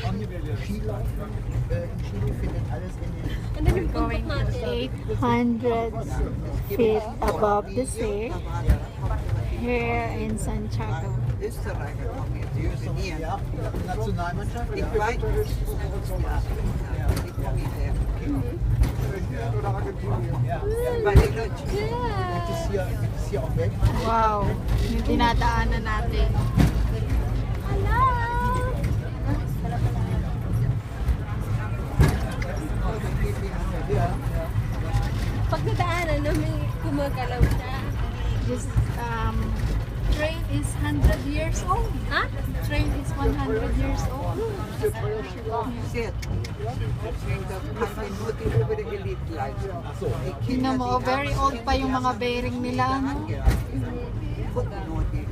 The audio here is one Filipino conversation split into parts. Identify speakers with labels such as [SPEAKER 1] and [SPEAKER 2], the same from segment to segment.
[SPEAKER 1] And then yung
[SPEAKER 2] Going
[SPEAKER 1] puntot natin.
[SPEAKER 2] 800 feet above the sea here in Santiago.
[SPEAKER 3] Österreicher kommen jetzt trainieren.
[SPEAKER 4] Nationalmannschaft?
[SPEAKER 3] Ich weiß, die kommen hierher. Weil die Leute
[SPEAKER 4] Gibt es hier auch weg?
[SPEAKER 2] Wow, yung dinadaanan natin.
[SPEAKER 1] Pag nadaanan na may kumagalaw siya.
[SPEAKER 2] This train is 100 years old.
[SPEAKER 1] Ha?
[SPEAKER 2] Train is 100 years old.
[SPEAKER 3] sehr kann man nur die obere Elite leisten. Die
[SPEAKER 2] Tingnan
[SPEAKER 3] Kinder,
[SPEAKER 2] mo,
[SPEAKER 3] die
[SPEAKER 2] very
[SPEAKER 3] haben
[SPEAKER 2] old pa yung mga bearing nila. No?
[SPEAKER 3] gucken nur die.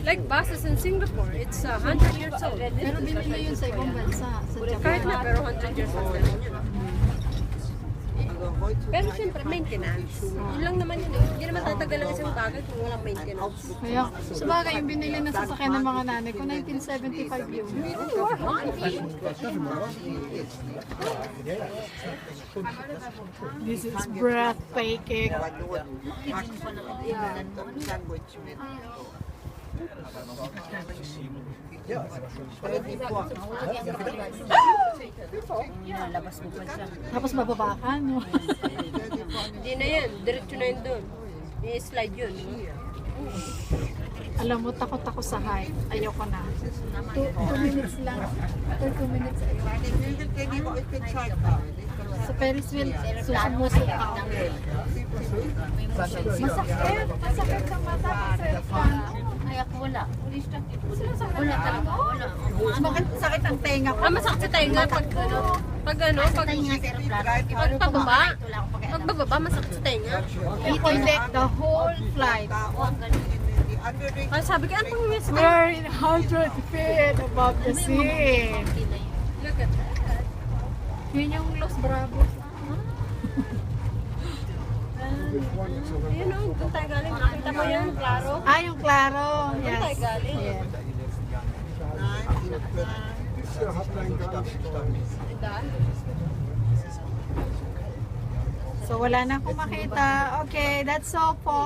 [SPEAKER 1] Like buses in Singapore, it's 100 years old.
[SPEAKER 2] Pero binili yun sa ibang bansa, sa
[SPEAKER 1] Kahit na,
[SPEAKER 2] Japan.
[SPEAKER 1] pero 100 years old.
[SPEAKER 3] Also heutzutage
[SPEAKER 1] Pero siyempre, maintenance. Yun lang naman yun eh. Hindi naman tatagal ang isang bagay kung walang maintenance.
[SPEAKER 2] Kaya, sa bagay, yung binili na sasakyan ng mga nanay ko, 1975 yun. This is breathtaking.
[SPEAKER 3] aber nur Sandwich mit.
[SPEAKER 2] Tapos bababa ka, no?
[SPEAKER 1] Hindi na yan. Diretso na yun doon. I-slide yun.
[SPEAKER 2] Alam mo, takot ako sa height. Ayoko na. 2 minutes lang. After 2 minutes, ayoko.
[SPEAKER 3] Die Bilder, die ich euch gezeigt habe.
[SPEAKER 2] Sa Ferris wheel, susumusok ako. Masakit. Masakit sa mata. Masakit ka.
[SPEAKER 5] Ay, ako wala. Wala talaga, wala.
[SPEAKER 2] Bakit sakit ang tenga ko?
[SPEAKER 1] Ah, masakit sa tayo nga pag ano. Pag ano, pag pababa. Pag bababa, masakit sa tenga.
[SPEAKER 2] Ito hindi. The whole flight.
[SPEAKER 3] Die andere
[SPEAKER 1] Ah, sabi ko, ano pang miss ka?
[SPEAKER 2] We're in 100 feet above the sea.
[SPEAKER 1] Look at that.
[SPEAKER 2] Yun yung Los Bravos.
[SPEAKER 1] Ayun o, doon tayo galing. Nakita mo yan, klaro.
[SPEAKER 2] Ah, yung Claro.
[SPEAKER 1] Doon
[SPEAKER 2] Yes.
[SPEAKER 1] tayo galing.
[SPEAKER 2] Yeah.
[SPEAKER 1] Diba?
[SPEAKER 2] So wala na akong makita. Okay, that's all po.